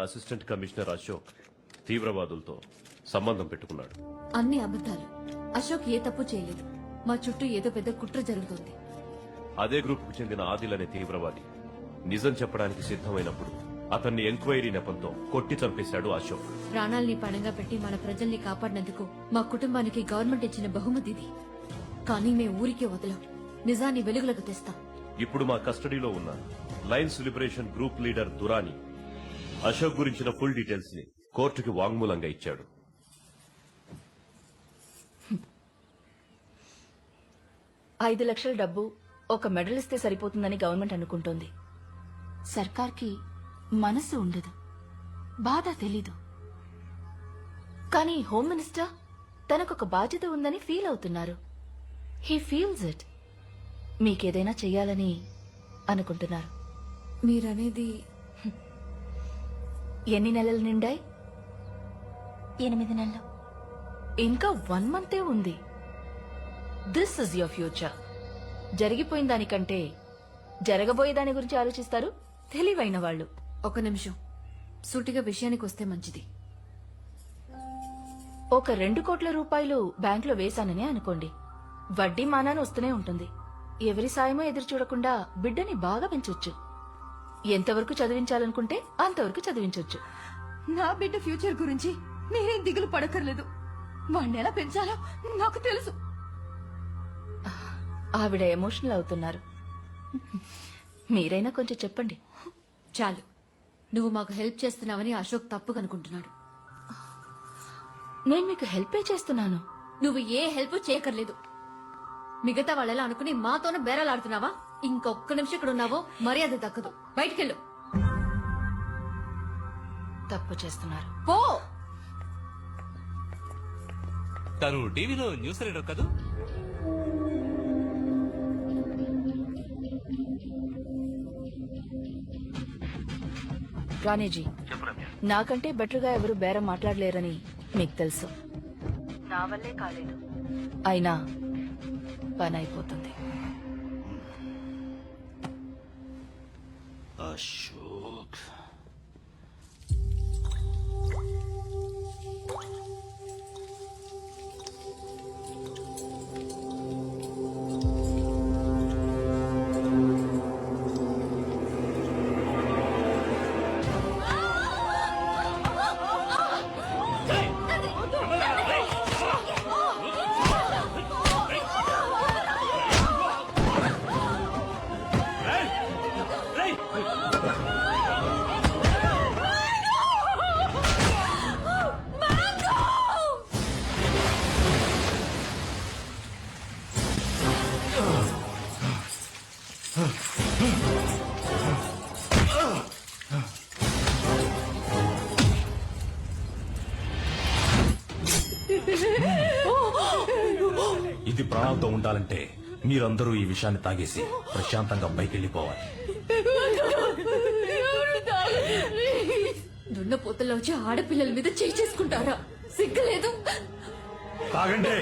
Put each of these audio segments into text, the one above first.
Assistant commissioner Ashok తీవ్రవాదులతో సంబంధం పెట్టుకున్నాడు. అన్ని అబద్ధాలు. అశోక్ ఏ తప్పు చేయలేదు. మా చుట్టూ ఏదో పెద్ద కుట్ర జరుగుతోంది. అదే గ్రూప్ కు చెందిన ఆదిల్ అనే తీవ్రవాది నిజం చెప్పడానికి సిద్ధమైనప్పుడు అతన్ని ఎంక్వైరీ నెపంతో కొట్టి చంపేశాడు అశోక్. ప్రాణాల్ని పణంగా పెట్టి మన ప్రజల్ని కాపాడినందుకు మా కుటుంబానికి గవర్నమెంట్ ఇచ్చిన బహుమతి ఇది. కానీ మేము ఊరికే వదలం. నిజాన్ని వెలుగులకు తెస్తాం. ఇప్పుడు మా కస్టడీలో ఉన్న Lions liberation group leader Durani Ashok గురించిన ఫుల్ డీటెయిల్స్ ని కోర్టుకి వాంగ్మూలంగా ఇచ్చాడు. $5 లక్షల డబ్బు ఒక మెడల్ ఇస్తే సరిపోతుందని గవర్నమెంట్ అనుకుంటోంది. సర్కార్కి మనసు ఉండదు, బాధ తెలీదు. కానీ హోమ్ మినిస్టర్ తనకొక బాధ్యత ఉందని ఫీల్ అవుతున్నారు. He feels it. మీకేదైనా చెయ్యాలని అనుకుంటున్నారు. మీరనేది ఎన్ని నెలలు నిండాయి? 8 నెలలు. ఇంకా 1 మంతే ఉంది. This is your future. జరిగిపోయిన దానికంటే జరగబోయే దాని గురించి ఆలోచిస్తారు తెలివైన వాళ్ళు. ఒక నిమిషం, సూటిగా విషయానికి వస్తే మంచిది. ఒక 2 కోట్ల రూపాయలు బ్యాంకులో వేశానని అనుకోండి. వడ్డీ మానాన్ని వస్తూనే ఉంటుంది. ఎవరి సాయమో ఎదురు చూడకుండా బిడ్డని బాగా పెంచొచ్చు. ఎంతవరకు చదివించాలనుకుంటే అంతవరకు చదివించొచ్చు. నా బిడ్డ ఫ్యూచర్ గురించి మీరేం దిగులు పడక్కర్లేదు. వాణ్ణి ఎలా పెంచాలో నాకు తెలుసు. ఆవిడ ఎమోషనల్ అవుతున్నారు. మీరైనా కొంచెం చెప్పండి. చాలు. నువ్వు మాకు హెల్ప్ చేస్తున్నావని అశోక్ తప్పుగా అనుకుంటున్నాడు. నేను మీకు హెల్పే చేస్తున్నాను. నువ్వు ఏ హెల్ప్ చేయక్కర్లేదు. మిగతా వాళ్ళలా అనుకుని మాతోనే బేరాలాడుతున్నావా? ఇంకొక్క నిమిషం ఇక్కడ ఉన్నావో మర్యాద దక్కదు. బయటికెళ్ళు. తప్పు చేస్తున్నారు. పో. తను టీవీలో న్యూస్ రీడర్ కదూ? రాణేజీ, నాకంటే బెటర్ గా ఎవరు బేరం మాట్లాడలేరని మీకు తెలుసు. నా వల్లే కాలేదు. అయినా పని అయిపోతుంది. అశోక్ ఇది ప్రాణాలతో ఉండాలంటే మీరందరూ ఈ విషయాన్ని తాగేసి ప్రశాంతంగా పైకెళ్లిపోవాలి. దున్నపోతల్లో వచ్చి ఆడపిల్లల మీద చేయి చేసుకుంటారా? సిగ్గులేదు? తాగండి.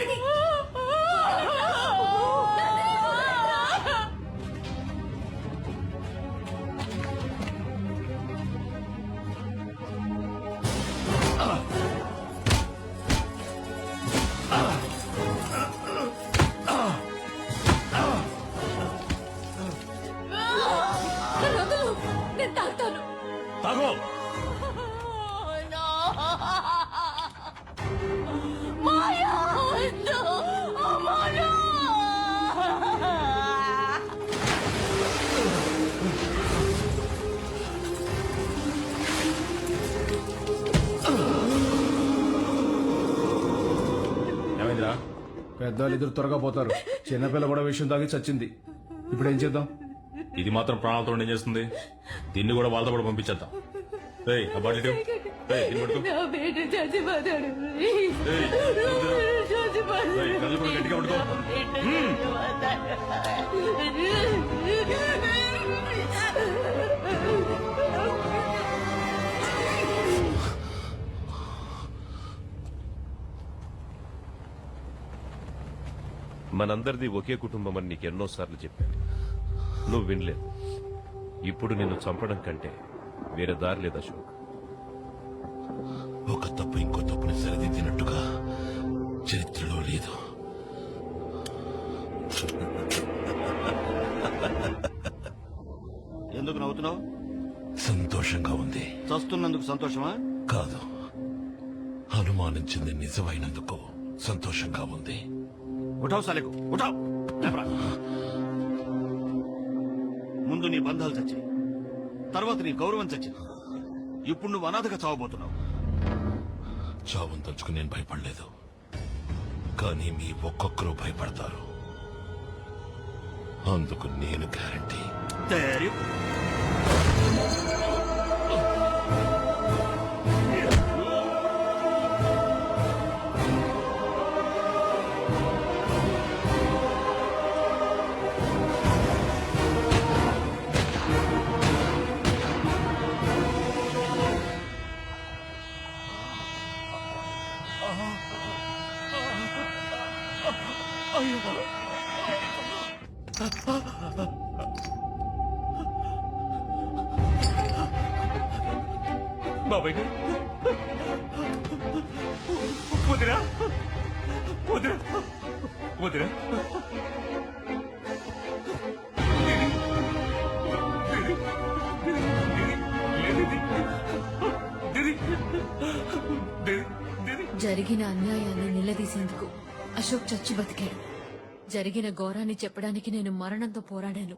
నేను తాగుతాను. తాగో. ఏమైందిరా? పెద్దవాళ్ళు ఇద్దరు త్వరగా పోతారు. చిన్నపిల్ల కూడా విషయం తాగి చచ్చింది. ఇప్పుడు ఏం చేద్దాం? ఇది మాత్రం ప్రాణాలతో ఏం చేస్తుంది? దీన్ని కూడా వాళ్ళతో కూడా పంపించేద్దాం. ఏయ్, ఆ బాటిల్ ఇటు. ఏయ్, దీన్ని పట్టుకో. ఏయ్, కళ్ళు కూడా గట్టిగా పట్టుకో. మనందరిది ఒకే కుటుంబం అని నీకెన్నోసార్లు చెప్పాను. నువ్వు వినలేదు. ఇప్పుడు నిన్ను చంపడం కంటే వేరే దారి లేదు అశోక్. ఒక తప్పు ఇంకో తప్పుని సరిదిద్దినట్టుగా చరిత్రలో లేదు. ఎందుకు నవ్వుతున్నావు? సంతోషంగా ఉంది. చస్తున్నందుకు సంతోషమా? కాదు, అనుమానించింది నిజమైనందుకు సంతోషంగా ఉంది. ఉఠావు సాలేకు, ఉఠావు. లేపరా. ముందు నీ బంధాలు చచ్చాయి, తర్వాత నీ గౌరవం చచ్చింది. ఇప్పుడు నువ్వు అనాథగా చావబోతున్నావు. చావును తలుచుకుని నేను భయపడలేదు, కానీ మీ ఒక్కొక్కరు భయపడతారు. అందుకు నేను గ్యారంటీ. తయారీ. బాబాయ్ గారు వదిరా వదిరా వదిరా జరిగిన అన్యాయాన్ని నిలదీసేందుకు అశోక్ చచ్చి బతికాడు. జరిగిన ఘోరాన్ని చెప్పడానికి నేను మరణంతో పోరాడాను.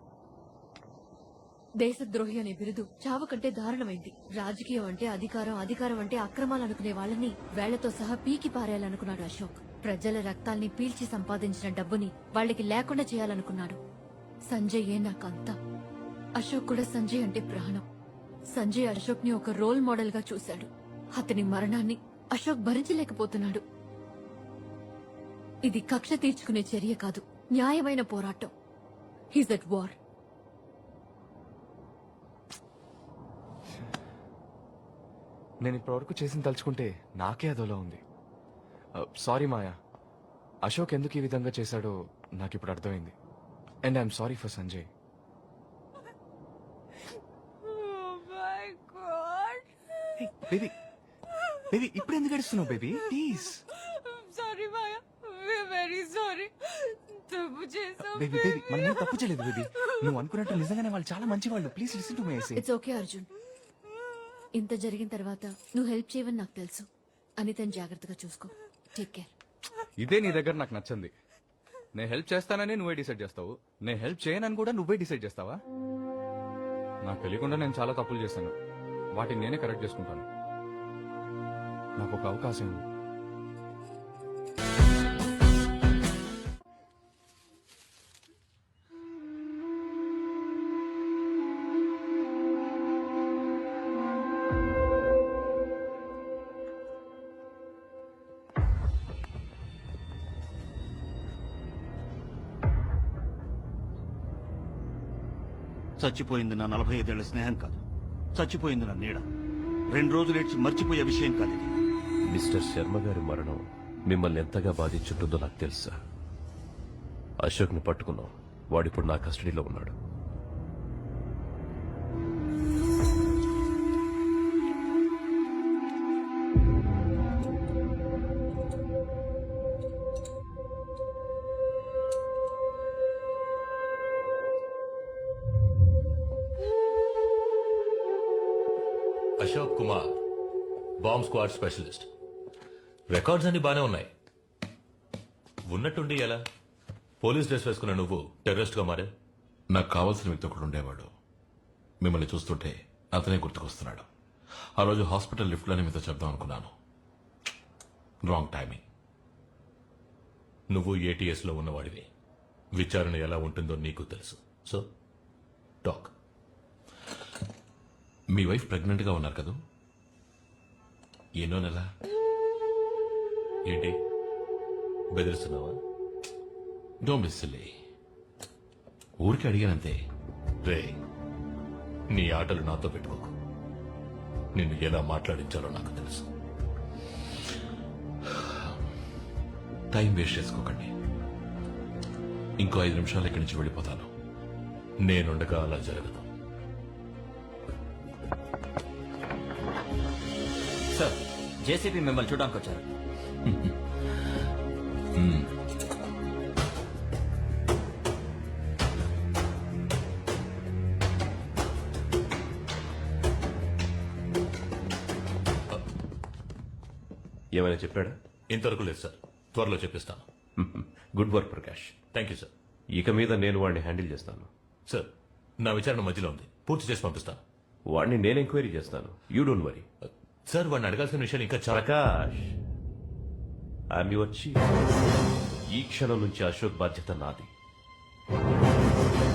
దేశద్రోహి అనే బిరుదు చావు కంటే దారుణమైంది. రాజకీయం అంటే అధికారం, అధికారం అంటే అక్రమాలు అనుకునే వాళ్ళని వేళ్లతో సహా పీకి పారేయాలనుకున్నాడు అశోక్. ప్రజల రక్తాల్ని పీల్చి సంపాదించిన డబ్బుని వాళ్ళకి లేకుండా చేయాలనుకున్నాడు. సంజయ్ నాకంతా. అశోక్ కూడా సంజయ్ అంటే ప్రాణం. సంజయ్ అశోక్ ని ఒక రోల్ మోడల్ గా చూశాడు. అతని మరణాన్ని అశోక్ భరించలేకపోతున్నాడు. ఇది కక్ష తీర్చుకునే చర్య కాదు, న్యాయమైన పోరాటం. He's at war. నేను ఇప్పటివరకు చేసిన తలుచుకుంటే నాకే అదోలా ఉంది. సారీ మాయా, అశోక్ ఎందుకు ఈ విధంగా చేశాడో నాకు ఇప్పుడు అర్థమైంది. And I'm sorry for Sanjay. Baby baby ఇప్పుడు ఎందుకు గడుస్తున్నావు baby? Please. Sorry Maya, very sorry. తప్పు చేసాం. బేబీ బేబీ మనం ఏం తప్పు చేయలేదు బేబీ. నువ్వు అనుకున్నట్టు నిజంగానే వాళ్ళు చాలా మంచి వాళ్ళు. Please listen to me. It's okay Arjun. ఇంత జరిగిన తర్వాత నువ్వు హెల్ప్ చేయవని నాకు తెలుసు. అనితని జాగ్రత్తగా చూసుకో. Take care. ఇదే నీ దగ్గర నాకు నచ్చింది. నేను హెల్ప్ చేస్తానని నువ్వే డిసైడ్ చేస్తావు, నేను హెల్ప్ చేయనని కూడా నువ్వే డిసైడ్ చేస్తావా? నాకు తెలియకుండా నేను చాలా తప్పులు చేశాను, వాటిని నేనే కరెక్ట్ చేసుకుంటాను. నాకు ఒక అవకాశం ఇవ్వు. చచ్చిపోయింది నా 45 ఏళ్ల స్నేహం కాదు, చచ్చిపోయింది నా నీడ. 2 రోజులు ఏడ్చి మర్చిపోయే విషయం కాదు ఇది. మిస్టర్ శర్మ గారి మరణం మిమ్మల్ని ఎంతగా బాధించుంటుందో నాకు తెలుసా. అశోక్ ని పట్టుకున్నాం, వాడిప్పుడు నా కస్టడీలో ఉన్నాడు. Ashok Kumar, bomb squad specialist. Records అన్ని బానే ఉన్నాయి. ఉన్నట్టుండి ఎలా పోలీస్ డ్రెస్ వేసుకున్న నువ్వు టెర్రరిస్ట్ గా మారే? నాకు కావాల్సిన వ్యక్తి ఒకడు ఉండేవాడు. మిమ్మల్ని చూస్తుంటే అతనే గుర్తుకొస్తున్నాడు. ఆ రోజు హాస్పిటల్ లిఫ్ట్ లోనే మీతో చెప్దాం అనుకున్నాను. Wrong timing. నువ్వు ఏటీఎస్ లో ఉన్నవాడివి. విచారణ ఎలా ఉంటుందో నీకు తెలుసు. So talk. మీ వైఫ్ ప్రెగ్నెంట్ గా ఉన్నారు కదా? ఎన్నో నెల? ఏంటి బెదిరిస్తున్నావా? Don't be silly. ఊరికి అడిగానంతే. రే, నీ ఆటలు నాతో పెట్టుకోకు. నిన్ను ఎలా మాట్లాడించాలో నాకు తెలుసు. టైం వేస్ట్ చేసుకోకండి. ఇంకో 5 నిమిషాలు ఇక్కడి నుంచి వెళ్ళిపోతాను. నేనుండగా అలా జరగదు. సార్ జేసీపీ మిమ్మల్ని చూడడానికి వచ్చారు. ఏమైనా చెప్పాడా? ఇంతవరకు లేదు సార్, త్వరలో చెప్పిస్తాను. Good work Prakash. Thank you sir. ఇక మీద నేను వాడిని హ్యాండిల్ చేస్తాను. సార్, నా విచారణ మధ్యలో ఉంది, పూర్తి చేసి పంపిస్తాను. వాడిని నేను ఎంక్వైరీ చేస్తాను. You don't worry. సార్, వాడిని అడగాల్సిన విషయాలు ఇంకా చాలా. Prakash, I'm your chief. ఈ క్షణం నుంచి అశోక్ బాధ్యత నాది.